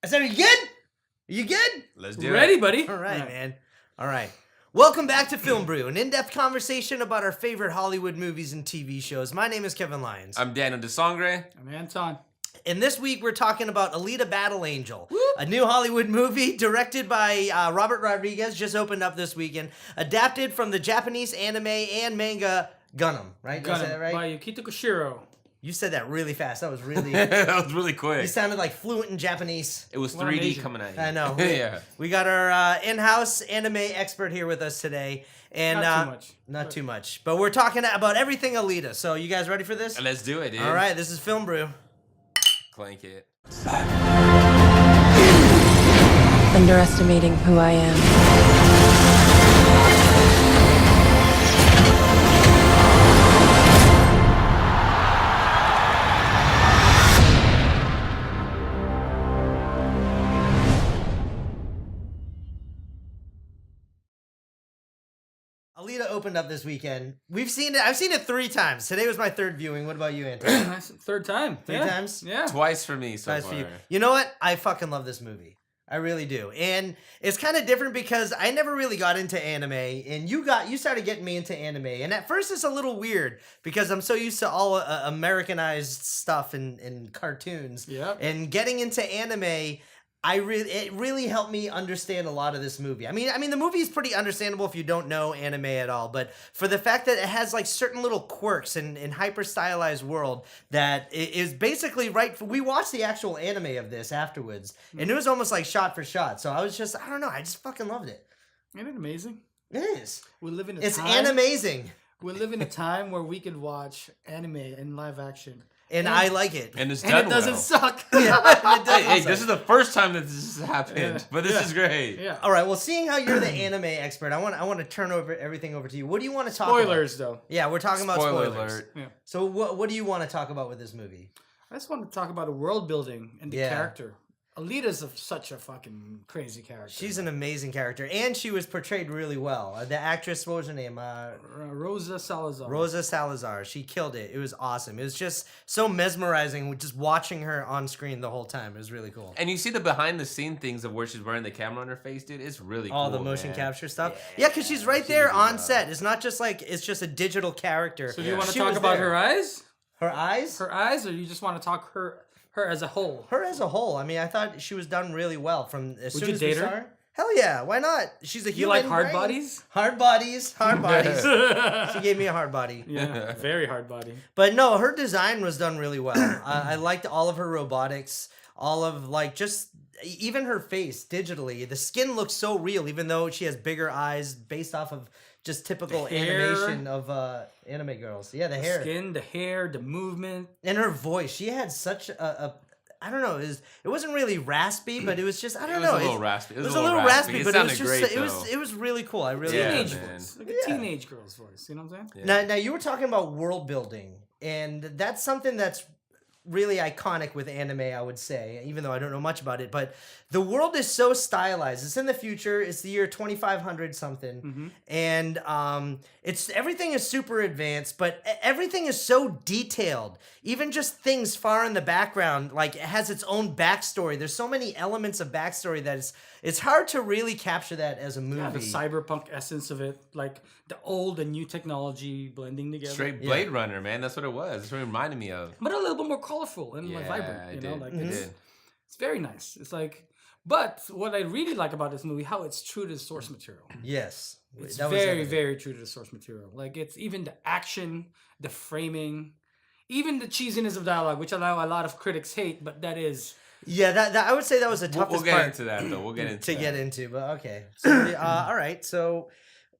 I said, are you good? Are you good? Let's do Ready, it. buddy? All right, man. All right. Welcome back to Filmbrew, an in-depth conversation about our favorite Hollywood movies and TV shows. My name is Kevin Lyons. I'm Daniel de Sangre. I'm Anton. And this week we're talking about Alita Battle Angel, a new Hollywood movie directed by Robert Rodriguez, just opened up this weekend, adapted from the Japanese anime and manga Gundam, right? Did I say that right? By Yukito Koshiro. You said that really fast. That was really... That was really quick. You sounded like fluent in Japanese. It was Well, I'm 3D Asian. coming at you. I know. Yeah. We got our in-house anime expert here with us today. And, Not too much. Not too much. But we're talking about everything Alita. So you guys ready for this? Let's do it, dude. All right, this is Filmbrew. Clank it. Underestimating who I am. Alita opened up this weekend. We've seen it. I've seen it 3 times. Today was my 3rd viewing. What about you, Anton? Nice. Third time. 3 times? Yeah. Twice for me so Twice far. for you. You know what? I fucking love this movie. I really do. And it's kind of different because I never really got into anime, and you started getting me into anime. And at first it's a little weird because I'm so used to all Americanized stuff and cartoons. Yep. And getting into anime, it really helped me understand a lot of this movie. I mean, the movie is pretty understandable if you don't know anime at all, but for the fact that it has like certain little quirks and hyper stylized world that is basically right. We watched the actual anime of this afterwards, and it was almost like shot for shot. So I don't know, I just fucking loved it. Isn't it amazing? It is. We live in a It's time. animazing, We live in a time where we could watch anime in live action. and I like it. And it's And done it doesn't well. suck. Yeah, Hey, this is the first time that this has happened, Yeah. but this is great. Yeah. All right. Well, seeing how you're the anime expert, I want to turn everything over to you. What do you want to talk about? Spoilers, though. Yeah, we're talking about Spoiler spoilers. alert. Yeah. So what do you want to talk about with this movie? I just want to talk about the world building and the Yeah. character. Alita's such a fucking crazy character. She's an amazing character, and she was portrayed really well. The actress, what was her name? Rosa Salazar. Rosa Salazar. She killed it. It was awesome. It was just so mesmerizing with just watching her on screen the whole time. It was really cool. And you see the behind the scene things of where she's wearing the camera on her face, dude. It's really cool. All the motion man. capture stuff. Yeah, because she's right She there did a good on job. set. It's not just like it's just a digital character. So do you want to She talk was about there. her eyes? Her eyes? Her eyes, or you just want to talk her as a whole? Her as a whole. I mean, I thought she was done really well from as Would soon you as date we her? saw her. Hell yeah, why not? She's a You human. like hard right? bodies? Hard bodies. Hard bodies. She gave me a hard body. Yeah, very hard body. But no, her design was done really well. I liked all of her robotics, all of like just even her face digitally. The skin looks so real, even though she has bigger eyes based off of just typical The hair. animation of anime girls. Yeah, the hair Skin, the hair, the movement. and her voice. She had such a I don't know. It wasn't really raspy, but it was just I It don't was know. a little raspy. It was a little raspy, It but it was sounded just great, it was really cool. I really Yeah, liked Teenage it. man. voice. Like a Yeah. teenage girl's voice. You know what I'm saying? Yeah. Now you were talking about world building, and that's something that's really iconic with anime, I would say, even though I don't know much about it. But the world is so stylized. It's in the future. It's the year 2500 something, and it's everything is super advanced, but everything is so detailed. Even just things far in the background, like it has its own backstory. There's so many elements of backstory that it's hard to really capture that as a movie. Yeah, the cyberpunk essence of it, like the old and new technology blending together. Straight Blade Runner, man. That's what it was. That's what it reminded me of. But a little bit more colorful and like Yeah, vibrant. You it know, did. like It it's, did. it's very nice. It's like, but what I really like about this movie, how it's true to the source material. Yes, It's that was very, evident. very true to the source material. Like it's even the action, the framing, even the cheesiness of dialogue, which I know a lot of critics hate, but that is. Yeah, that I would say that was the toughest We'll get part into that, though. We'll get into to that. get into. But okay, so, all right. So,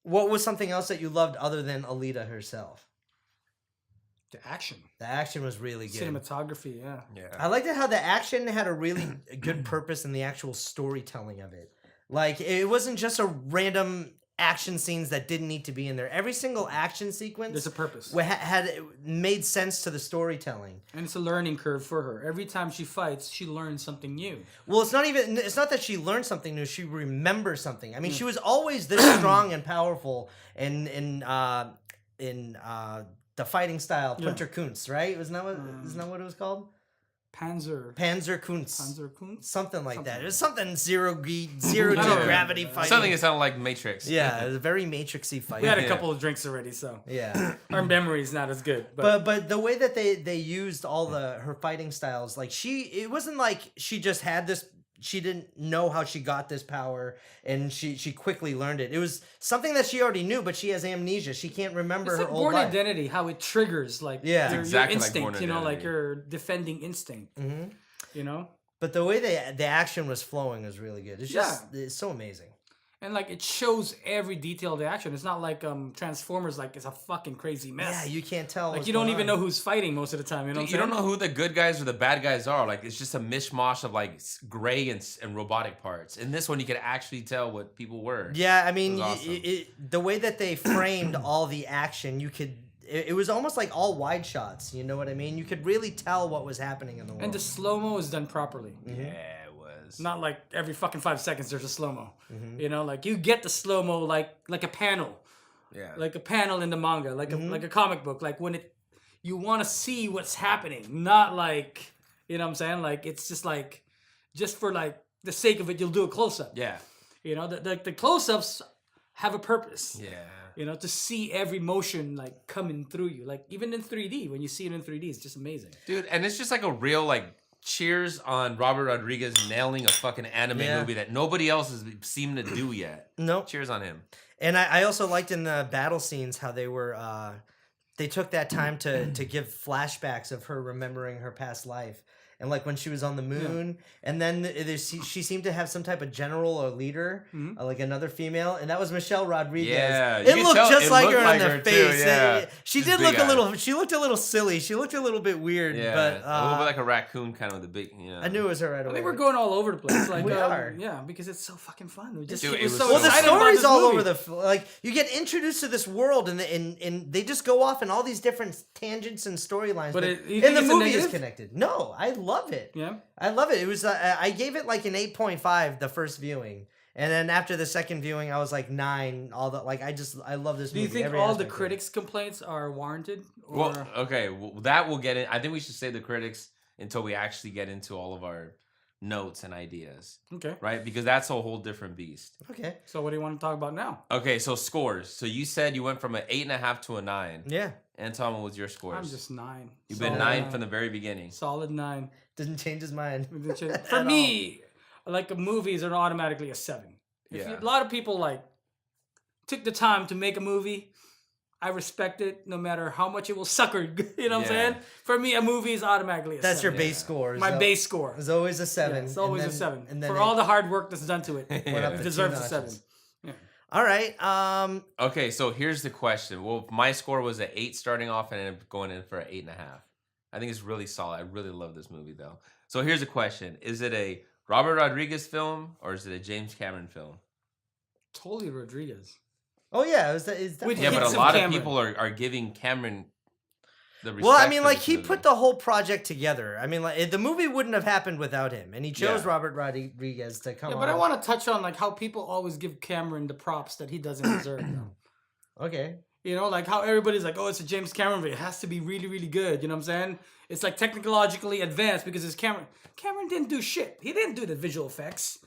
what was something else that you loved other than Alita herself? The action, The action was really good. cinematography, yeah. Yeah. I liked it how the action had a really good purpose in the actual storytelling of it. Like it wasn't just a random action scenes that didn't need to be in there. Every single action sequence There's a purpose. had made sense to the storytelling. And it's a learning curve for her. Every time she fights, she learns something new. Well, it's not that she learned something new. She remembers something. I mean, she was always this strong and powerful in the fighting style, Punter Kunst, right? Isn't that what it was called? Panzerkunst. Something like that. Something. It was something zero G gravity fighting. Something that sounded like Matrix. Yeah, it was a very Matrixy fight. We had a couple of drinks already, so Yeah. our memory's not as good. But But the way that they used all her fighting styles, like it wasn't like she just had this. She didn't know how she got this power, and she quickly learned it. It was something that she already knew, but she has amnesia. She can't remember it's her like old Born life. Identity, how it triggers like Yeah. your Exactly like instinct, Born you know, like Identity. your defending instinct. Mm-hmm. You know? But the way the action was flowing was really good. It's just it's so amazing. And like it shows every detail of the action. It's not like Transformers, like it's a fucking crazy mess. Yeah, you can't tell. like what's you don't going even on. know who's fighting most of the time. You know, what I'm You don't saying? know who the good guys or the bad guys are. Like it's just a mishmash of like gray and robotic parts. In this one, you could actually tell what people were. Yeah, I mean, It was awesome. the way that they framed all the action, you could. It was almost like all wide shots. You know what I mean? You could really tell what was happening in the world. And the slow mo is done properly. Yeah, it was. Not like every fucking 5 seconds there's a slow mo. Mm-hmm. You know, like you get the slow mo like a panel, Yeah. like a panel in the manga, like Mm-hmm. a comic book. Like when you want to see what's happening, not like you know what I'm saying. Like it's just for like the sake of it, you'll do a close up. Yeah. You know, the close ups have a purpose. Yeah. You know, to see every motion like coming through you, like even in 3D, when you see it in 3D, it's just amazing. Dude, and it's just like a real like cheers on Robert Rodriguez nailing a fucking anime Yeah. movie that nobody else has seemed to do yet. Nope. Cheers on him. And I also liked in the battle scenes how they were they took that time to give flashbacks of her remembering her past life. And like when she was on the moon, and then she seemed to have some type of general or leader, like another female, and that was Michelle Rodriguez. Yeah, you it can looked tell just it like looked her like on her the too, face. yeah. She She's did big look a eyes. little. She looked a little silly. She looked a little bit weird. Yeah. But a little bit like a raccoon kind of with the big, you know. I knew it was her right I away. think we're going all over the place. Like We are. Yeah, because it's so fucking fun. We just Dude, we're it was so so- Well, the excited about story's this all movie. over like you get introduced to this world and they just go off in all these different tangents and storylines. But you and think the it's a movie is negative? connected. No, I love it. Yeah. I love it. It was I gave it like an 8.5 the first viewing, and then after the second viewing, I was like 9. All the like I love this Do movie. you think every all the aspect of it. critics' complaints are warranted? Or... Well, okay, that will get in. I think we should save the critics until we actually get into all of our notes and ideas, okay. right? Because that's a whole different beast. Okay. So what do you want to talk about now? Okay, so scores. So you said you went from an 8.5 to a 9. Yeah. Anton, what was your scores? I'm just 9. You've been Solid 9 from the very beginning. Solid 9. Didn't change his mind. For me, like movies are automatically a 7. Yeah. A lot of people like took the time to make a movie. I respect it, no matter how much it will sucker. You know what I'm Yeah. saying? For me, a movie is automatically a That's 7. your base score. My So- base score. It's always a 7. Yeah, it's always and a then- 7. And then For it all the hard work that's done to it, went up it to deserves two a 7. notches. Yeah. All right. Okay, so here's the question. Well, my score was an 8 starting off and ended up going in for an 8.5. I think it's really solid. I really love this movie, though. So here's the question. Is it a Robert Rodriguez film or is it a James Cameron film? Totally Rodriguez. Oh yeah, it was that. With Yeah, but hits a of lot of Cameron. people are giving Cameron the respect. Well, I mean, for like this he movie. put the whole project together. I mean, like the movie wouldn't have happened without him, and he chose Yeah. Robert Rodriguez to come Yeah, on. but I want to touch on like how people always give Cameron the props that he doesn't deserve. Though. Okay. You know, like how everybody's like, oh, it's a James Cameron movie. It has to be really, really good. You know what I'm saying? It's like technologically advanced because it's Cameron. Cameron didn't do shit. He didn't do the visual effects.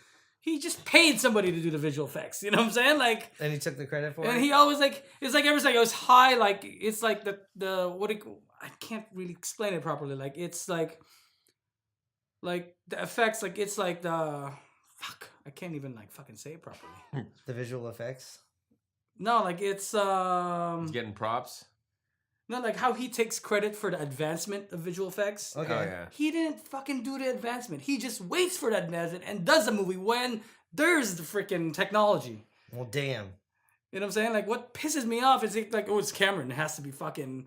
He just paid somebody to do the visual effects. You know what I'm saying? Like, And he took the credit for and it. he always like, it's like everyone's like, it was high. Like, it's like I can't really explain it properly. Like, it's like the effects, like, it's like I can't even like fucking say it properly. The visual effects. No, like it's He's getting props. not like how he takes credit for the advancement of visual effects. Okay. Oh, yeah. He didn't fucking do the advancement. He just waits for that advancement and does the movie when there's the freaking technology. Well, damn. You know what I'm saying? Like what pisses me off is like, oh, it's Cameron. It has to be fucking.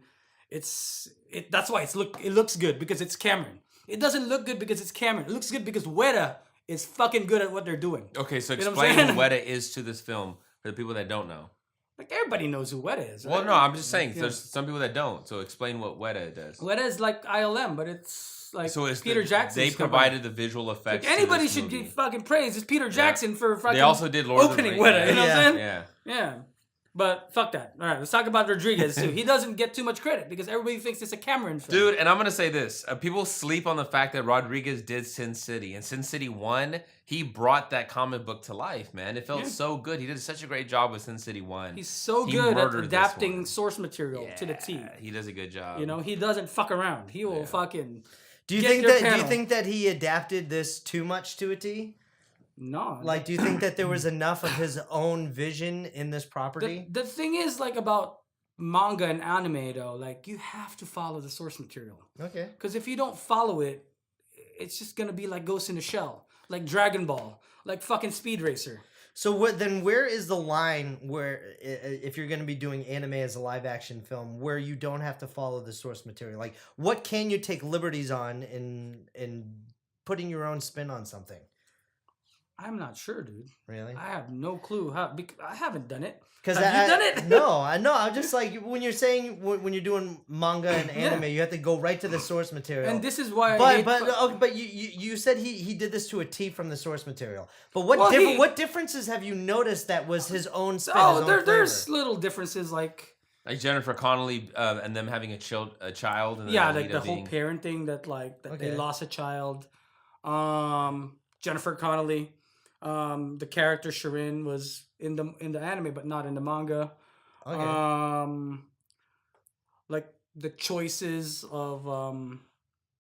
That's why it looks good because it's Cameron. It doesn't look good because it's Cameron. It looks good because Weta is fucking good at what they're doing. Okay, so You know what I'm explain who saying? Weta is to this film for the people that don't know. Like everybody knows who Weta is. Well, right? no, I'm just saying Yeah. there's some people that don't. So explain what Weta does. Weta is like ILM, but it's like So it's Peter Jackson. They provided the visual effects. Like to anybody this should movie. get fucking praised. It's Peter Jackson for fucking They also did Lord opening of the Rings. Weta. You know what I'm saying? Yeah. Yeah. But fuck that. All right, let's talk about Rodriguez too. He doesn't get too much credit because everybody thinks it's a Cameron film. Dude, and I'm gonna say this: people sleep on the fact that Rodriguez did Sin City, and Sin City 1, he brought that comic book to life, man. It felt so good. He did such a great job with Sin City 1. He's so He good at murdered this adapting one. source material to the T. He does a good job. You know, he doesn't fuck around. He will fucking. Do you get think your that? Do panel. you think that he adapted this too much to a T? No. Like, do you think that there was enough of his own vision in this property? The thing is, like, about manga and anime, though, like, you have to follow the source material. Okay. Because if you don't follow it, it's just going to be like Ghost in the Shell, like Dragon Ball, like fucking Speed Racer. So what? Then where is the line where, if you're going to be doing anime as a live action film, where you don't have to follow the source material? Like, what can you take liberties on in putting your own spin on something? I'm not sure, dude. Really? I have no clue how. I haven't done it. Because Have you done it? No, I know. I'm just like, when you're saying when you're doing manga and anime, you have to go right to the source material. And this is why. I hate But you said he did this to a T from the source material. But what Well, what differences have you noticed that was his own spin? Oh, his own there's flavor? little differences, like Jennifer Connelly and them having a child. And then like Alita the whole being... parenting that they Okay. lost a child. Jennifer Connelly, the character Shirin was in the anime, but not in the manga. Okay. Like the choices of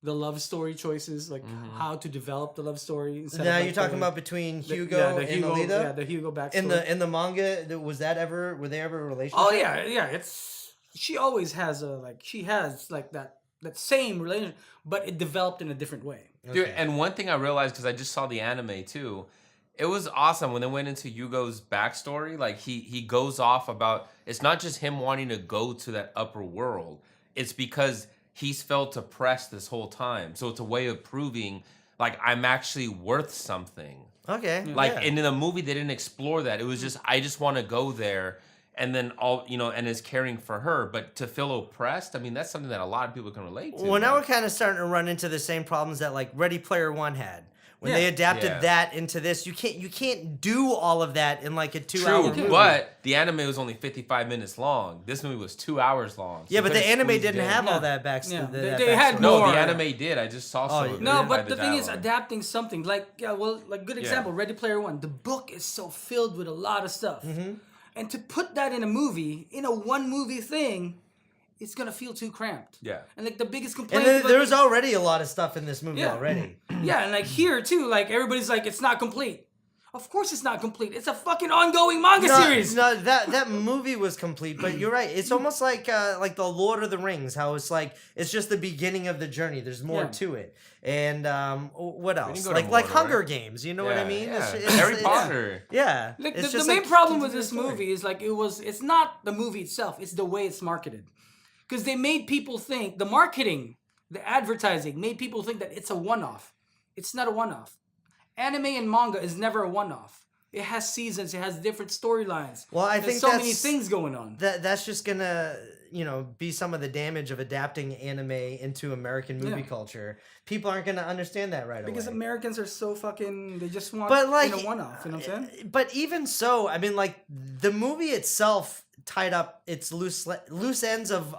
the love story choices, like how to develop the love story. Instead Now of, you're like, talking about between Hugo the and Hugo, Alita? yeah, the Hugo backstory. In the manga, were they ever a relationship? Oh yeah. It's she always has that same relationship, but it developed in a different way. Dude, Okay. and one thing I realized, because I just saw the anime too, it was awesome when they went into Yugo's backstory. Like he goes off about, it's not just him wanting to go to that upper world. It's because he's felt oppressed this whole time. So it's a way of proving, like, I'm actually worth something. Okay. Like, yeah. and in the movie, they didn't explore that. It was just, I just want to go there. And then and is caring for her. But to feel oppressed, I mean, that's something that a lot of people can relate to. Well, now Like, we're kind of starting to run into the same problems that like Ready Player One had. When they adapted Yeah. that into this, you can't do all of that in like a 2-hour true, movie. but the anime was only 55 minutes long. This movie was 2 hours long. So Yeah, but the could've anime squeezed didn't it in. have all Yeah. that back. Yeah, that they had backstory. No, more. the anime did. I just saw some of it. No, by but the thing is dialogue. adapting something like good example, Ready Player One. The book is so filled with a lot of stuff, and to put that in a movie, in a one movie thing, it's gonna feel too cramped. Yeah. And like the biggest And complaint, there was already a lot of stuff in this movie Yeah. already. yeah, and like here too, like everybody's like it's not complete. Of course it's not complete. It's a fucking ongoing manga series. No, that movie was complete, but you're right. It's almost like the Lord of the Rings, how it's like it's just the beginning of the journey. There's more Yeah. to it. And what else? go to Like Mordor. Hunger Games, you know what I mean? Yeah. It's Harry Potter. Yeah. Like It's the just main like problem with continuous this story. movie is like it's not the movie itself, it's the way it's marketed. Because they made people think the marketing, the advertising made people think that it's a one-off. It's not a one-off. Anime and manga is never a one-off. It has seasons, it has different storylines. Well, I There's think so many that's- things going on. That's just gonna be some of the damage of adapting anime into American movie Yeah. culture. People aren't gonna understand that right Because away. Americans are so fucking, they just want But like a one-off, you know what I'm saying? But even so, I mean, like the movie itself tied up its loose ends of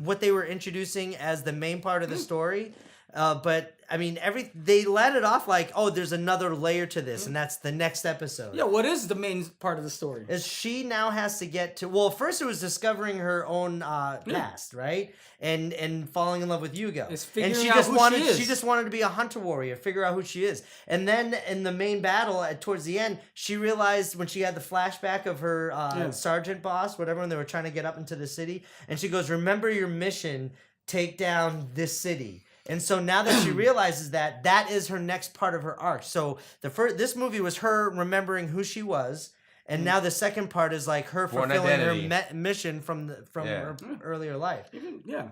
what they were introducing as the main part of the story. But I mean, they let it off like, oh, there's another layer to this, and that's the next episode. Yeah, what is the main part of the story? Is she now has to get to, well, first it was discovering her own past, right? And falling in love with Yugo. It's And figuring she out just who she wanted is. she just wanted to be a hunter warrior, figure out who she is. And then in the main battle towards the end, she realized when she had the flashback of her sergeant boss, whatever, when they were trying to get up into the city, and she goes, "Remember your mission, take down this city." And so now that she realizes that is her next part of her arc. So this movie was her remembering who she was, and now the second part is like her Born fulfilling her identity. mission from her earlier life. Yeah.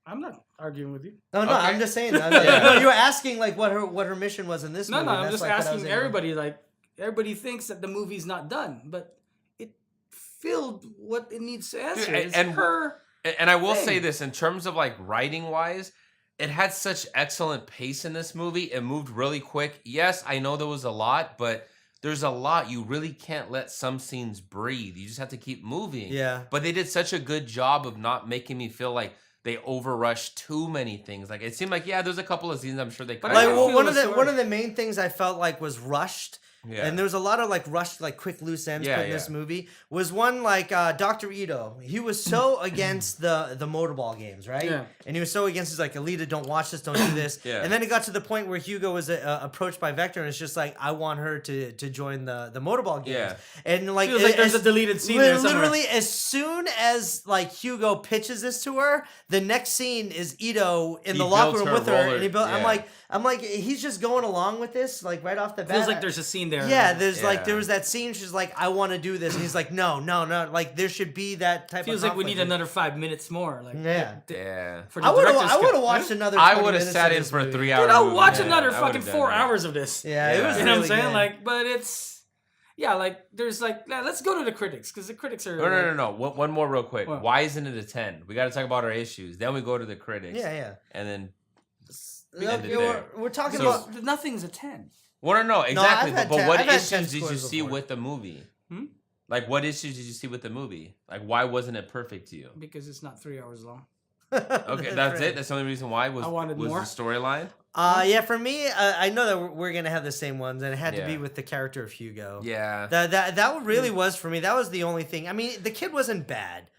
I'm not arguing with you. No, Okay. I'm just saying. No, you were asking like what her mission was in this No, movie. I'm That's just like what I was asking able to- everybody. Like everybody thinks that the movie's not done, but it filled what it needs to answer. Dude, It's and- her. And I will say thing. this, in terms of like writing wise, it had such excellent pace in this movie. It moved really quick. Yes, I know there was a lot, but there's a lot. You really can't let some scenes breathe. You just have to keep moving. Yeah. But they did such a good job of not making me feel like they overrushed too many things. Like it seemed like there's a couple of scenes I'm sure they cut. Like I feel one of the main things I felt like was rushed. Yeah. And there was a lot of like rushed, like quick loose ends put in this movie. Was one like Dr. Ito. He was so against the motorball games, right? Yeah. And he was so against. He's like, Alita, don't watch this, don't do this. Yeah. And then it got to the point where Hugo was approached by Vector, and it's just like, I want her to join the motorball games. Yeah. And like, Feels like there's a deleted scene there somewhere. Literally, as soon as like Hugo pitches this to her, the next scene is Ito in He the locker builds room her with her, roller- and he built. yeah. I'm like, he's just going along with this, like right off the bat. Feels like there's a scene there. Yeah, there's like Yeah. there was that scene. She's like, I want to do this, and he's like, no. Like there should be that type. Feels of like we need conflict. another 5 minutes more. Like Yeah. Yeah. For the I would director's have cut. watched another. I 20 would have minutes sat of in this for a movie. 3 hour Dude, I'll movie. watch Yeah, another I would've fucking done 4 that. hours of this. Yeah, it Yeah. was You know really what I'm saying? good. Like, but it's like there's like let's go to the critics because the critics are No. One more real quick. What? Why isn't it a 10? We got to talk about our issues. Then we go to the critics. Yeah. And then Look, ended there. we're talking So- about. nothing's a 10 well, no, exactly. I've had but 10 what I've had 10 issues did you scores see before. with the movie? Hmm? Like, what issues did you see with the movie? Like, why wasn't it perfect to you? because it's not 3 hours long. Okay, that's right. it. That's the only reason why was I wanted was more. the storyline. Yeah, for me, I know that we're gonna have the same ones, and it had to be Yeah. with the character of Hugo. Yeah, That really was for me. That was the only thing. I mean, the kid wasn't bad.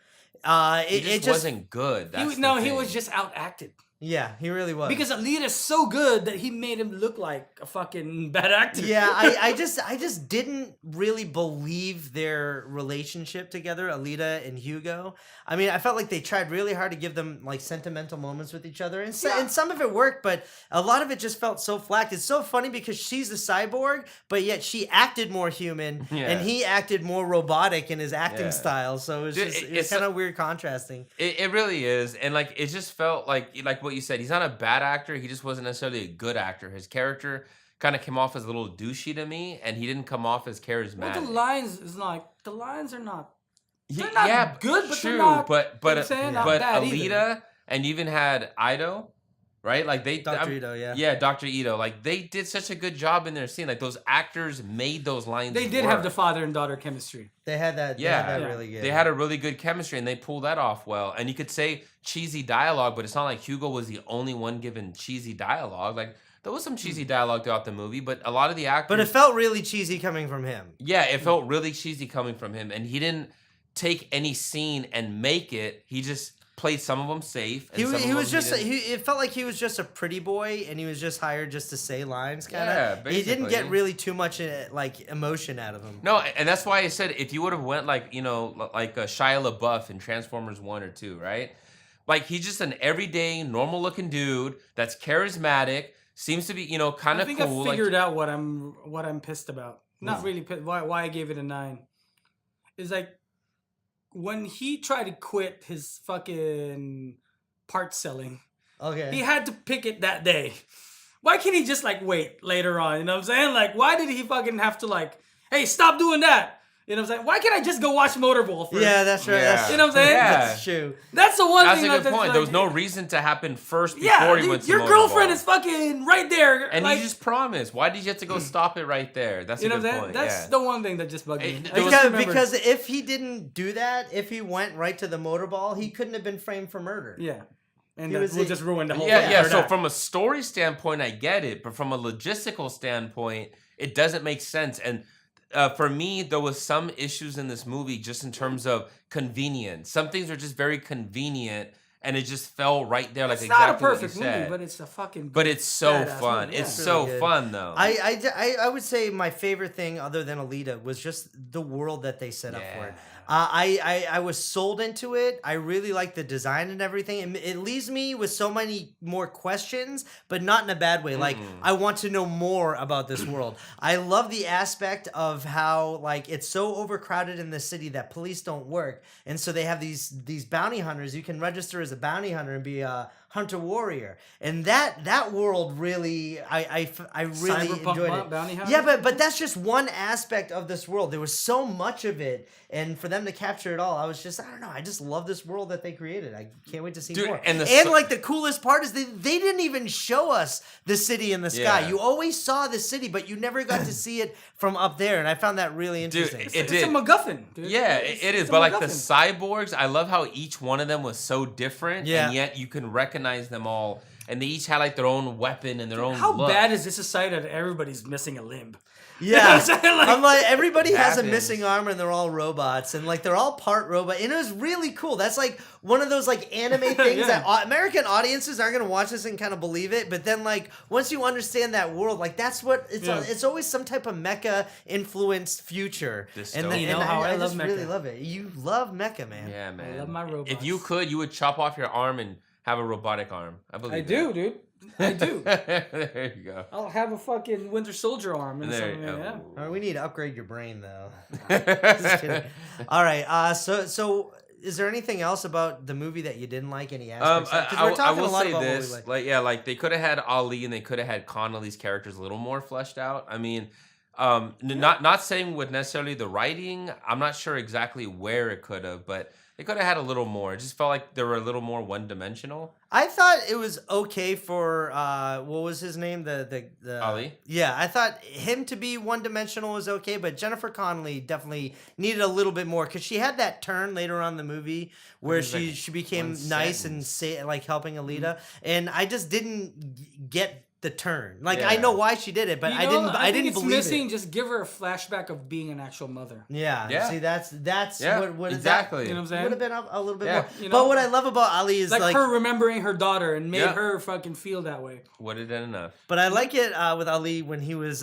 it just wasn't good. That's He the was thing. just out acted Yeah, he really was. because Alita's so good that he made him look like a fucking bad actor. Yeah, I just didn't really believe their relationship together, Alita and Hugo. I mean, I felt like they tried really hard to give them like sentimental moments with each other, and some of it worked, but a lot of it just felt so flat. It's so funny because she's a cyborg, but yet she acted more human, Yeah. and he acted more robotic in his acting Yeah. style. So it was Dude, just it's it's kind of weird contrasting. It really is, and like it just felt like what you said. He's not a bad actor. He just wasn't necessarily a good actor. His character kind of came off as a little douchey to me, and he didn't come off as charismatic. Well, the Lions is like the Lions are not. Ye- They're not good, but true. they're not. But you know what I'm saying? Not but bad Alita either. and you even had Ito, right? Like they Dr. Ito, yeah. yeah, Dr. Ito. Like they did such a good job in their scene. Like those actors made those lines. They did work. have the father and daughter chemistry. They had that. Yeah. they had that Yeah. really good. They had a really good chemistry and they pulled that off well. And you could say cheesy dialogue, but it's not like Hugo was the only one given cheesy dialogue. Like there was some cheesy dialogue throughout the movie, but a lot of the actors. but it felt really cheesy coming from him. Yeah, it felt really cheesy coming from him, and he didn't take any scene and make it. He just played some of them safe. And He some of was them just didn't. it felt like he was just a pretty boy, and he was just hired just to say lines, kind of. Yeah, He didn't get basically. really too much like emotion out of him. No, and that's why I said if you would have went like like Shia LaBeouf in Transformers 1 or 2, right? Like he's just an everyday, normal looking dude that's charismatic, seems to be kind I of think cool. I figured out what I'm pissed about. Not What's- really pissed. Why I gave it a 9. Is like when he tried to quit his fucking part selling. Okay. He had to pick it that day. Why can't he just like wait later on? You know what I'm saying? Like, why did he fucking have to like, hey, stop doing that? You know what I'm saying? Why can't I just go watch Motorball first? Yeah, that's right. Yeah. That's, You know what I'm saying? Yeah. That's true. That's the one That's thing. a good point. Like, There was no reason to happen first before yeah, he dude, went to your girlfriend Motorball. is fucking right there. And like, you just promised. Why did you have to go stop it right there? That's you a know good what I'm saying? point. That's yeah. the one thing that just bugged me. It- I there just was- remembered- Because if he didn't do that, if he went right to the motorball, he couldn't have been framed for murder. yeah, and He that was will the- just ruin the whole Yeah, thing. yeah. for So that. from a story standpoint, I get it, but from a logistical standpoint, it doesn't make sense. And for me, there was some issues in this movie just in terms of convenience. Some things are just very convenient, and it just fell right there, like it's exactly not a perfect what you said. movie, but it's a fucking. But it's so badass fun. movie, It's yeah. so Really good. fun, though. I would say my favorite thing other than Alita was just the world that they set up for it. Yeah. I was sold into it. I really like the design and everything. It leaves me with so many more questions, but not in a bad way. Like I want to know more about this world. I love the aspect of how like it's so overcrowded in the city that police don't work, and so they have these bounty hunters. You can register as a bounty hunter and be Hunter Warrior, and that world really, I really Cyberpunk enjoyed it. Bounty Hunter? Yeah, but that's just one aspect of this world. There was so much of it, and for them to capture it all, I was just, I don't know, I just love this world that they created. I can't wait to see more. And like the coolest part is they didn't even show us the city in the sky. Yeah. You always saw the city, but you never got to see it from up there, and I found that really interesting. It's a MacGuffin, dude. Yeah, It's it is. a But like the MacGuffin. cyborgs, I love how each one of them was so different, Yeah. and yet you can recognize them all, and they each had like their own weapon and their own. How look. bad is this society that everybody's missing a limb? Yeah, I'm saying? Like- I'm like, everybody has a happens. missing arm and they're all robots, and like they're all part robot, and it was really cool. That's like one of those like anime things Yeah. that American audiences aren't gonna watch this and kind of believe it, but then like once you understand that world, like that's what it's. Yeah. It's always some type of mecha influenced future, Dystopian. You know how I love just really mecha. love it. You love mecha, man. Yeah, man. love my robots. If you could, you would chop off your arm and have a robotic arm. I believe. I do, dude. I do. There you go. I'll have a fucking Winter Soldier arm and There something. you Yeah. go. All right, we need to upgrade your brain though. Just kidding. All right, so is there anything else about the movie that you didn't like? Any aspects? Because I we're talking will a lot say about what we this, like. like they could have had Ali and they could have had Connolly's characters a little more fleshed out. I mean, not saying with necessarily the writing. I'm not sure exactly where it could have, but they could have had a little more. It just felt like they were a little more one dimensional. I thought it was okay for what was his name? The Ali? Yeah, I thought him to be one dimensional was okay, but Jennifer Connelly definitely needed a little bit more because she had that turn later on in the movie where It was like she became one nice and like helping Alita, and I just didn't get the turn. Like I Yeah. know why she did it, but You I know, didn't. I think didn't it's believe missing. it. Just give her a flashback of being an actual mother. Yeah. Yeah. See, that's Yeah, what exactly. You know what I'm saying? Would have been a little bit Yeah. more. You But know? what I love about Ali is Like, her remembering her daughter and made Yeah. her fucking feel that way. Would have done enough. But I like it with Ali when he was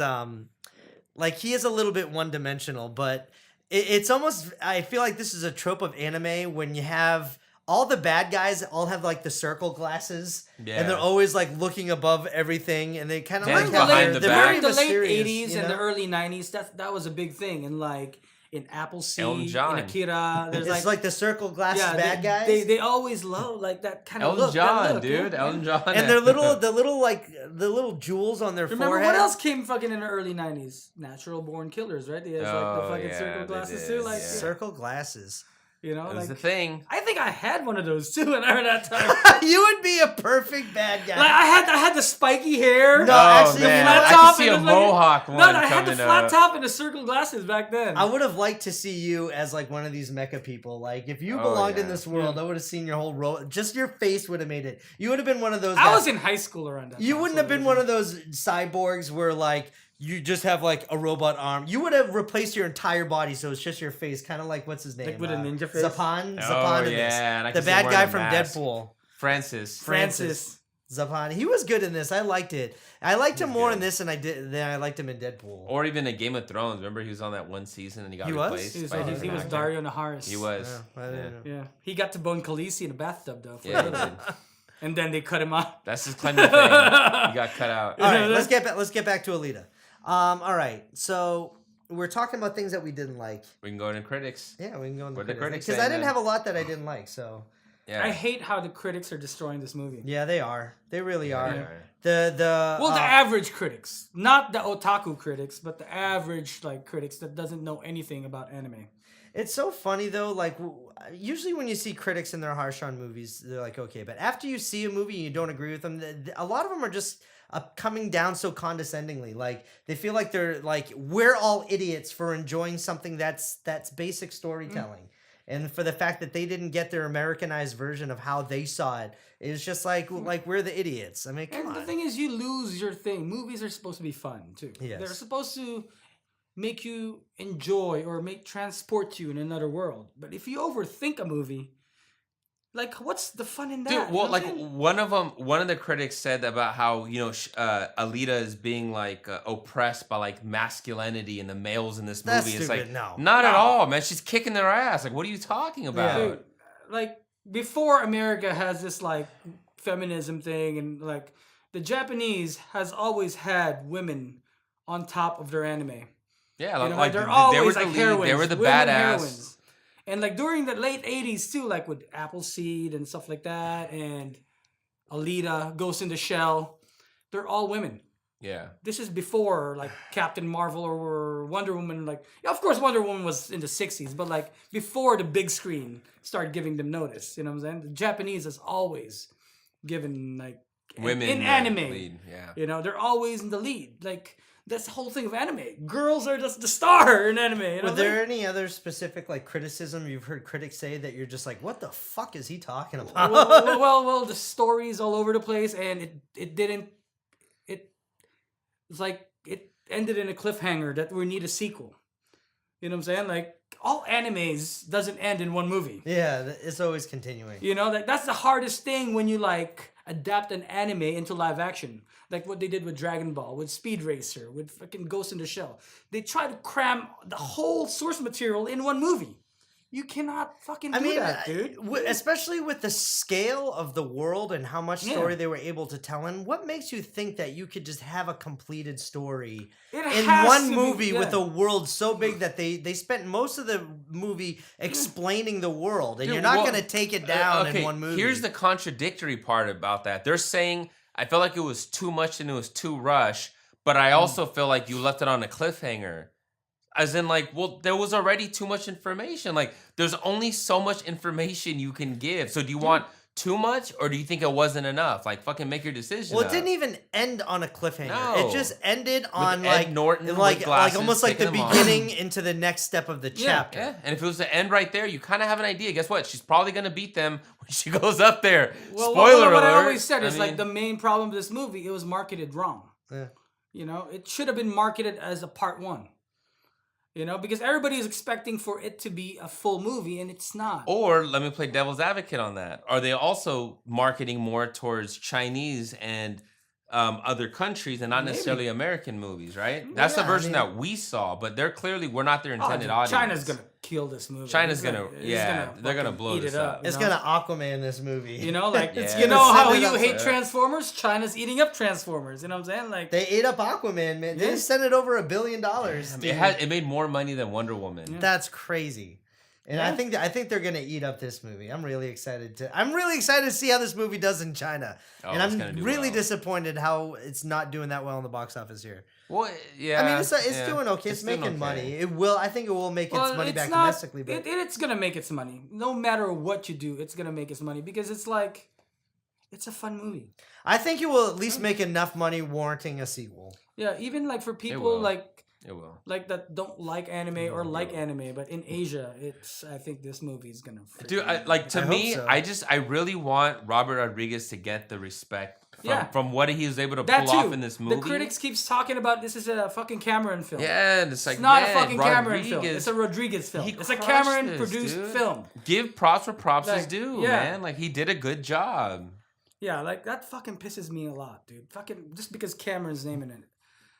like he is a little bit one dimensional, but it's almost I feel like this is a trope of anime when you have all the bad guys all have like the circle glasses, Yeah. and they're always like looking above everything, and they kind of Yeah, like it's have behind their- the they're back. very During the late mysterious, 80s you and the know? early 90s, that was a big thing. And like in Appleseed, Elton John. in Akira, there's It's like the circle glasses yeah, bad guys. They always love like that kind of Elton look. that John, look, dude. yeah. Elton John. and their the little jewels on their Remember forehead. what else came fucking in the early 90s? Natural Born Killers, right? They has like Oh, the fucking yeah, circle they glasses did, too. Like, yeah. Circle glasses. you know, It was like the thing. I think I had one of those too when I heard that time. You would be a perfect bad guy. Like I had the spiky hair. No, Oh, actually, man. flat I top can see and a it's like- mohawk No, one I had the coming flat up. top and the circle glasses back then. I would have liked to see you as like one of these mecha people. Like if you Oh, belonged in yeah. this world, I would have seen your whole role. Just your face would have made it. You would have been one of those. I guys. was in high school around that You time, wouldn't so have been it one was- of those cyborgs where like you just have like a robot arm. You would have replaced your entire body, so it's just your face, kind of like what's his name? Like with a ninja face? Zapan. Oh, Zapan in this. yeah, and I The can see him bad wearing guy a from mask. Deadpool. Francis. Francis. Zapan. He was good in this. I liked it. I liked him more good. in this than I liked him in Deadpool. Or even in Game of Thrones. Remember he was on that one season and he got He was? replaced He was, by a he different was actor. Dario Naharis. He was. Yeah, I didn't know. Yeah, he got to bone Khaleesi in a bathtub though. For Yeah, a he little did. bit. And then they cut him out. That's his claim to fame. He got cut out. All right, let's get back to Alita. All right, so we're talking about things that we didn't like. We can go into critics. Yeah, we can go into What the critics because say, I didn't man? have a lot that I didn't like. So Yeah. I hate how the critics are destroying this movie. yeah, they are. They really are. Yeah. The Well, the average critics, not the otaku critics, but the average like critics that doesn't know anything about anime. It's so funny though. Like usually when you see critics and they're harsh on movies, they're like okay, but after you see a movie and you don't agree with them, a lot of them are just coming down so condescendingly. Like they feel like they're like we're all idiots for enjoying something that's basic storytelling. And for the fact that they didn't get their Americanized version of how they saw it, it's just like we're the idiots. I mean, come And the on. thing is, you lose your thing. Movies are supposed to be fun too. Yes. They're supposed to make you enjoy or transport you in another world. But if you overthink a movie, like what's the fun in that? Dude, You well, know what like I'm saying? one of the critics said about how Alita is being like oppressed by like masculinity and the males in this movie. That's It's stupid, like no. not at No. all, man. She's kicking their ass. Like, what are you talking about? Dude, like before America has this like feminism thing, and like the Japanese has always had women on top of their anime. Yeah, You know, like they're they always were the like lead, heroines. they were the women badass. heroines. And like during the late 80s too, like with Appleseed and stuff like that, and Alita, Ghost in the Shell. They're all women. Yeah. This is before like Captain Marvel or Wonder Woman. Like, yeah, of course, Wonder Woman was in the 60s, but like before the big screen started giving them notice. You know what I'm saying? The Japanese has always given like Women in anime. lead, yeah. You know, they're always in the lead. Like that's the whole thing of anime. Girls are just the star in anime. You know Were there any other specific like criticism you've heard critics say that you're just like, what the fuck is he talking about? well, the story's all over the place, and it's like it ended in a cliffhanger that we need a sequel. You know what I'm saying? Like all animes doesn't end in one movie. Yeah, it's always continuing. You know, like that's the hardest thing when you like adapt an anime into live action. Like what they did with Dragon Ball, with Speed Racer, with fucking Ghost in the Shell. They try to cram the whole source material in one movie. You cannot fucking do that, dude. Especially with the scale of the world and how much story they were able to tell in, what makes you think that you could just have a completed story in one movie with a world so big that they spent most of the movie explaining the world, and Dude, you're not well, going to take it down in one movie? Here's the contradictory part about that. They're saying, I felt like it was too much and it was too rushed, but I also feel like you left it on a cliffhanger. As in, like, well, there was already too much information. Like, there's only so much information you can give. So do you want too much, or do you think it wasn't enough? Like, fucking make your decision. Well, it didn't even end on a cliffhanger. No. It just ended on Ed like Norton with like glasses, almost like the taking them off. beginning into the next step of the chapter. Yeah, and if it was the end right there, you kind of have an idea. Guess what? She's probably gonna beat them when she goes up there. Well, Spoiler what alert. I always said is I like mean- the main problem with this movie, it was marketed wrong. Yeah. You know, it should have been marketed as a part one. You know, because everybody is expecting for it to be a full movie, and it's not. Or let me play devil's advocate on that. Are they also marketing more towards Chinese and other countries and not necessarily American movies, right? That's the version that we saw, but we're not their intended dude, audience. China's gonna kill this movie. China's It's gonna, it's yeah, they're gonna fucking blow eat this it up. you It's know? gonna Aquaman this movie. You know, like Yeah. you know how Send it you up hate there. Transformers? China's eating up Transformers. You know what I'm saying? Like They ate up Aquaman, man. They just sent it over $1 billion. Dude. It made more money than Wonder Woman. That's crazy. And I think they're gonna eat up this movie. I'm really excited to see how this movie does in China. Oh, and it's I'm gonna do really well. disappointed how it's not doing that well in the box office here. Well, yeah. I mean, it's yeah. doing okay. It's doing making okay. money. I think it will make its money back not, domestically. But it's gonna make its money. No matter what you do, it's gonna make its money because it's like it's a fun movie. I think it will at least make enough money warranting a sequel. Yeah, even like for people will. like It will. like that don't like anime or like anime, but in Asia, I think this movie is gonna. Dude, freaking- to I me, hope so. I really want Robert Rodriguez to get the respect from what he was able to that pull too. off in this movie. The critics keeps talking about this is a fucking Cameron film. Yeah, and it's like, It's not man, a fucking Cameron film. Rodriguez, It's a Rodriguez film. he It's a crushed Cameron this, produced dude. film. Give props where props is Like, due, yeah. man. Like, he did a good job. Yeah, like that fucking pisses me a lot, dude. Fucking just because Cameron's name in it.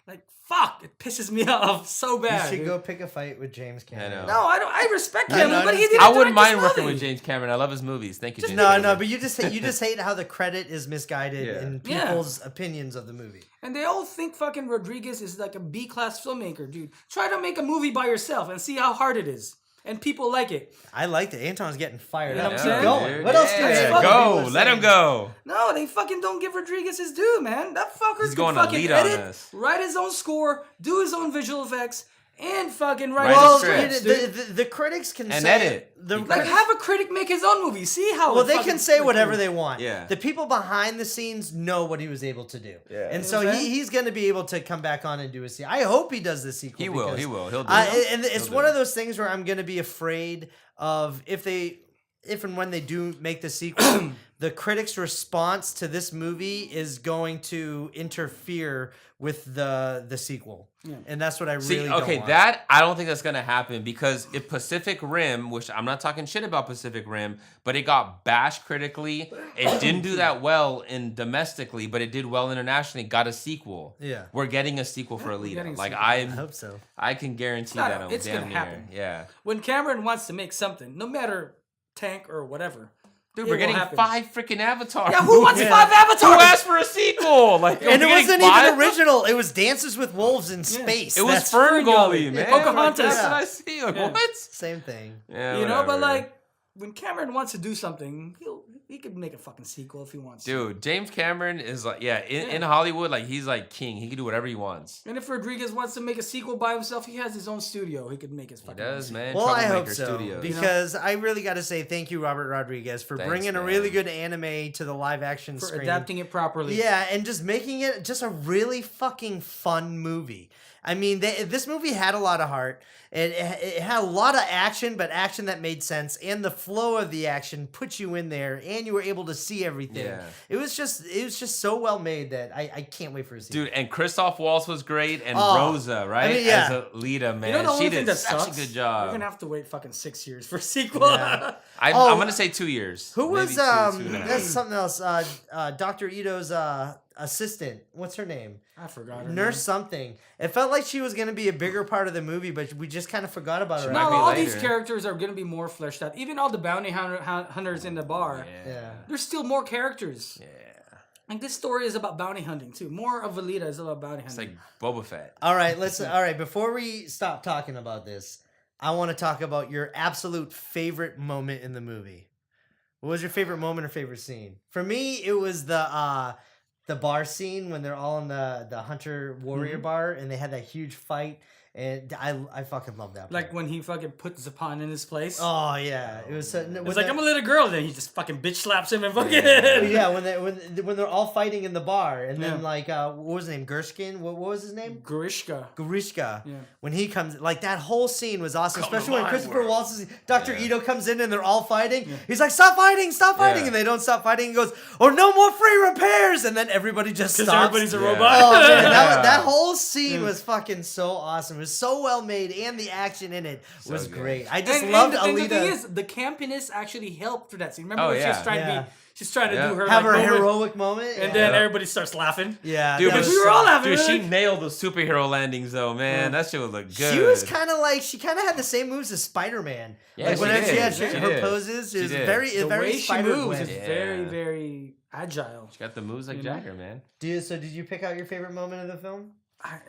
Like fuck, it pisses me off so You bad. should dude. go pick a fight with James Cameron. know. No, I don't. I respect I him, know, but he I didn't. I wouldn't direct mind this working movie. with James Cameron. I love his movies. Thank you, James. No, Cameron. but you just hate how the credit is misguided Yeah. in Yeah. people's opinions of the movie. And they all think fucking Rodriguez is like a B-class filmmaker, dude. Try to make a movie by yourself and see how hard it is. And people like it. I liked it. Anton's getting fired Yeah, up. yeah, Keep dude. going. What else do you Yeah, say? go. Let him go. No, they fucking don't give Rodriguez his due, man. That fucker He's could going fucking Alita on edit, us. write his own score, do his own visual effects, and fucking write Write his the Well, script. scripts, dude. the critics can And say edit. The Like, Like, critics- have a critic make his own movie. See how. well, it they fucking can say freaking- whatever they want. Yeah. The people behind the scenes know what he was able to do. Yeah. And You so know what I'm saying? he's going to be able to come back on and do a sequel. I hope he does the sequel. He will. because, He will. He'll do it. And it's He'll one do of those things where I'm going to be afraid of if and when they do make the sequel, the critics' response to this movie is going to interfere with the sequel. Yeah. And that's what I See, really okay, don't want. that I don't think that's gonna happen because if Pacific Rim, which I'm not talking shit about Pacific Rim, but it got bashed critically, it didn't do that well in domestically, but it did well internationally. Got a sequel. Yeah. We're getting a sequel for we're getting Alita. a Like sequel. I hope so. I can guarantee not- that. I'm it's damn gonna near. happen. Yeah, When Cameron wants to make something, no matter tank or whatever. dude, it we're will getting happen. 5 freaking avatars. Yeah, who wants Yeah. 5 avatars? Who asked for a sequel? Like, And it we're wasn't getting 5? even original. It was Dances with Wolves in space. It was That's Ferngully, man. Pocahontas. Like, that's what I see. Like, Yeah. what? same thing. Yeah, You know, but whatever. like when Cameron wants to do something, he'll he could make a fucking sequel if he wants. Dude, James Cameron is like, in Hollywood, like he's like king. He can do whatever he wants. And if Rodriguez wants to make a sequel by himself, he has his own studio. He could make his fucking. He does, man. Well, I hope Troublemaker so Studios. because I really got to say thank you, Robert Rodriguez, for Thanks, bringing a man. really good anime to the live action for screen. adapting it properly. Yeah, and just making it just a really fucking fun movie. I mean, this movie had a lot of heart. It had a lot of action, but action that made sense, and the flow of the action put you in there, and you were able to see everything. Yeah. It was just so well made that I can't wait for a sequel. Dude, and Christoph Waltz was great, and Oh, Rosa, right? I mean, yeah. As Alita, man. You know the only She thing did that such sucks? a good You're job. gonna have to wait fucking 6 years for a sequel. Yeah. I'm Oh, going to say 2 years. Who Maybe was two and a half. that's something else. Dr. Ito's assistant. What's her name? I forgot her Nurse name. something. It felt like she was going to be a bigger part of the movie, but we just kind of forgot about her. might No, be all later. these characters are gonna be more fleshed out. Even all the bounty hunters in the bar. Yeah. There's still more characters. Yeah. Like this story is about bounty hunting too. More of Alita is about bounty It's hunting. like Boba Fett. All right, before we stop talking about this, I want to talk about your absolute favorite moment in the movie. What was your favorite moment or favorite scene? For me, it was the bar scene when they're all in the hunter warrior bar and they had that huge fight, and I fucking love that. Like part. when he fucking put Zapan in his place. Oh yeah, it was. It's like I'm a little girl, then he just fucking bitch slaps him and fucking. Yeah, when they're all fighting in the bar, and then Yeah. like what was his name? Gershkin. What was his name? Grishka. Grishka. Yeah. When he comes, like that whole scene was awesome, Come to especially when my Christopher world. Waltz, Dr. Yeah. Ito comes in and they're all fighting. He's like, "Stop fighting, stop fighting!" Yeah. And they don't stop fighting. He goes, "Or no more free repairs!" And then everybody just Because stops. everybody's a Yeah. robot. Oh man, Yeah. that whole scene was fucking so awesome. It was so well made, and the action in it was good. great. I just And loved the Alita. thing is, the campiness actually helped for that scene. Remember Oh, when yeah. she's trying to Yeah. be, she's trying to Yeah. do her have like, her moment, heroic moment, and yeah. then Yeah. everybody starts laughing. Yeah, Dude, that but was we were so- all laughing. Dude, she Really? nailed those superhero landings, though, man. That shit would look good. She was kind of like she kind of had the same moves as Spider-Man. Yeah, like she whenever she did. had She her did. poses, it She was did. very The very way she Spider moves is Yeah. very, very agile. She got the moves like You know? Jagger, man. So did you pick out your favorite moment of the film?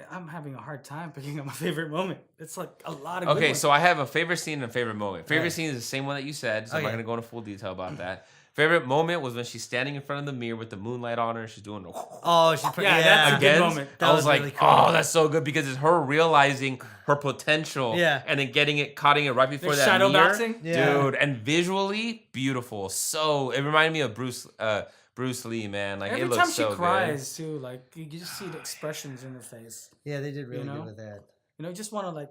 I'm having a hard time picking out my favorite moment. It's like a lot of. Okay, good ones. so I have a favorite scene and a favorite moment. Favorite Okay. scene is the same one that you said, so I'm not Okay. going to go into full detail about that. Favorite moment was when she's standing in front of the mirror with the moonlight on her. She's doing the Oh, she put, Yeah, that's a good again. moment. That I was was like, really cool. oh, that's so good because it's her realizing her potential, Yeah. and then caught it right before The that shadow mirror, boxing? Yeah. dude. And visually beautiful. So it reminded me of Bruce Lee, man. Like Every it looks time she so cries too, like you just see the expressions in her face. Yeah, they did really know? good with that. You know, you just want to like,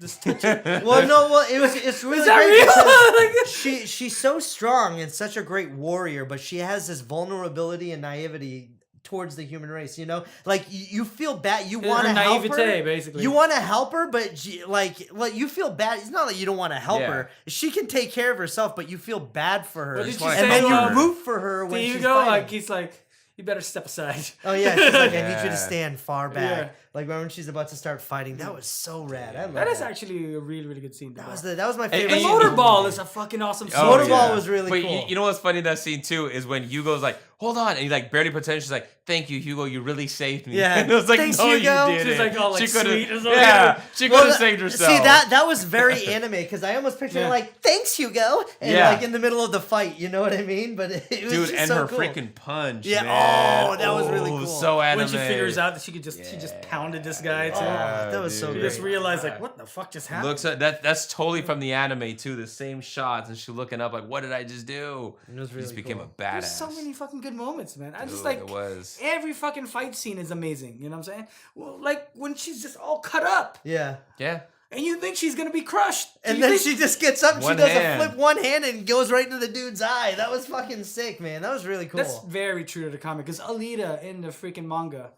just touch it. good. Well, it's really that great real? because she's so strong and such a great warrior, but she has this vulnerability and naivety towards the human race. You know, like you feel bad. You want to her help naivete, her. basically. You want to help her, but like you feel bad. It's not that you don't want to help Yeah. her. She can take care of herself, but you feel bad for her, What did just you wanna say? and then you comfort her. root for her when There you she's go. fighting. Like he's like, you better step aside. Oh yeah, she's like, I need you Yeah. to stand far back. Yeah. Like when she's about to start fighting, that was so rad. I love That that. is actually a really, really good scene. that was my favorite. the and scene in the motorball movie. is a fucking awesome scene. Oh, Motorball yeah. was really But cool. you know what's funny in that scene too is when Hugo's like, "Hold on," and he like barely pretends. She's like, "Thank you, Hugo. You really saved me." Yeah. And it was like, Thanks, "No, Hugo." you didn't." She's like all, like, she coulda- sweet or something. Yeah, she could Well, have saved herself. See that was very anime because I almost pictured Yeah. like thanks Hugo and Yeah. like in the middle of the fight, you know what I mean? But it was dude, just and so her cool. freaking punch. Yeah, man. oh, that was really cool. So anime. When she figures out that she just pounded this guy too. Oh, that was so She great. just realized like, what the fuck just happened? Looks at that's totally from the anime too. The same shots, and she looking up like, "What did I just do?" It was She really just became cool. a badass. There's so many fucking good moments, man. I just Dude, like it was. every fucking fight scene is amazing. You know what I'm saying? Well, like when she's just all cut up, Yeah. Yeah. and you think she's gonna be crushed, And You then think- she just gets up and she One does hand. a flip one hand and goes right into the dude's eye. That was fucking sick, man. That was really cool. That's very true to the comic because Alita in the freaking manga,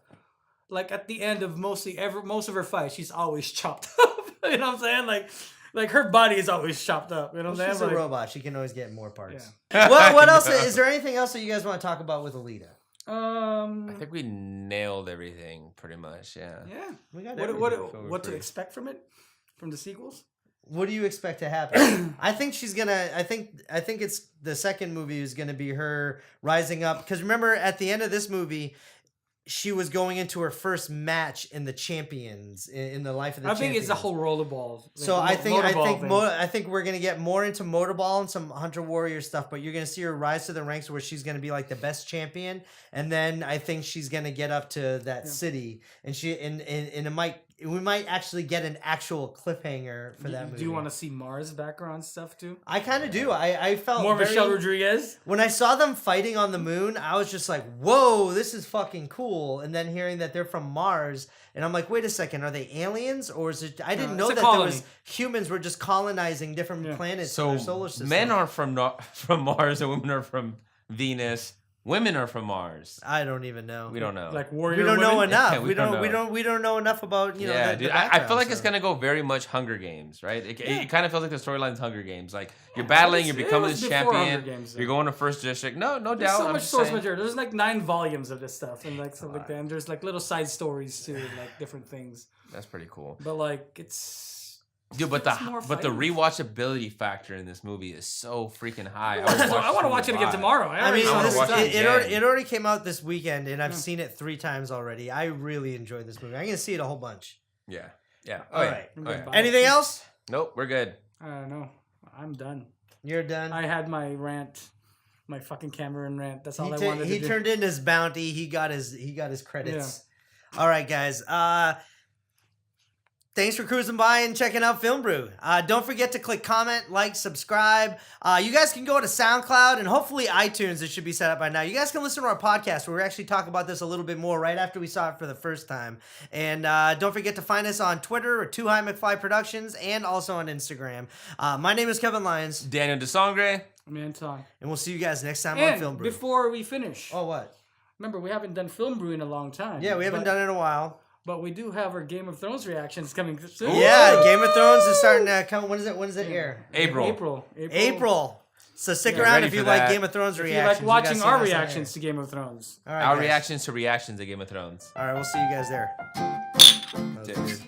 like at the end of most of her fights, she's always chopped up. You know what I'm saying? Like her body is always chopped up. You know what I'm She's saying? a Like, robot. She can always get more parts. Yeah. What else? Is there anything else that you guys want to talk about with Alita? I think we nailed everything pretty much. Yeah. yeah. We got What everything. what to expect from it, from the sequels? What do you expect to happen? I think she's gonna. I think it's the second movie is gonna be her rising up. Because remember, at the end of this movie, she was going into her first match in the Champions in the life of the I Champions. think it's a whole rollerball. So like, I think we're gonna get more into motorball and some Hunter Warrior stuff, but you're gonna see her rise to the ranks where she's gonna be like the best champion, and then I think she's gonna get up to that city, and we might actually get an actual cliffhanger for that movie. Do you want to see Mars background stuff too? I kind of do. I felt More Michelle Rodriguez. when I saw them fighting on the moon. I was just like, "Whoa, this is fucking cool!" And then hearing that they're from Mars, and I'm like, "Wait a second, are they aliens or is it?" I didn't know it's a that colony. there was humans were just colonizing different planets in So our solar system. men are from Mars and women are from Venus. Women are from Mars. I don't even know. We don't know. Like We warrior. don't know women? enough. Yeah, we don't know enough about yeah, the dude. I feel background, like it's so. gonna go very much Hunger Games, right? It kind of feels like the storyline's Hunger Games. Like you're battling, you're it becoming was this before Hunger champion. Games, You're though. going to first district. No There's doubt. so I'm much just source saying. material. There's like 9 volumes of this stuff and like stuff like that. And there's like little side stories too, like different things. That's pretty cool. But like it's. Dude, but it's more the fighting. rewatchability factor in this movie is so freaking high. I want to watch it again tomorrow. I mean, wanna this- watch it again. it already came out this weekend, and I've seen it 3 times already. I really enjoyed this movie. I'm gonna see it a whole bunch. Yeah. All yeah. right. Oh, yeah. Anything else? Nope, we're good. I don't know. I'm done. You're done. I had my rant, my fucking Cameron rant. That's all I He wanted to do. turned in his bounty. He got his credits. All right, guys. Thanks for cruising by and checking out Filmbrew. Don't forget to click comment, like, subscribe. You guys can go to SoundCloud and hopefully iTunes. It should be set up by now. You guys can listen to our podcast where we actually talk about this a little bit more right after we saw it for the first time. And don't forget to find us on Twitter or Too High McFly Productions and also on Instagram. My name is Kevin Lyons, Daniel de Sangre. I'm Anton. and we'll see you guys next time And on Filmbrew. before we finish, Oh, what? remember we haven't done Filmbrew in a long time. Yeah, we haven't done it in a while. But we do have our Game of Thrones reactions coming soon. Yeah, Game of Thrones is starting to come. When does it air? April. April. So stick Yeah. around Ready if you for like that. Game of Thrones If you reactions. like watching guys our see us on reactions air. to Game of Thrones. All right, Our guys. reactions to reactions to Game of Thrones. All right, we'll see you guys there. That was Cheers. weird.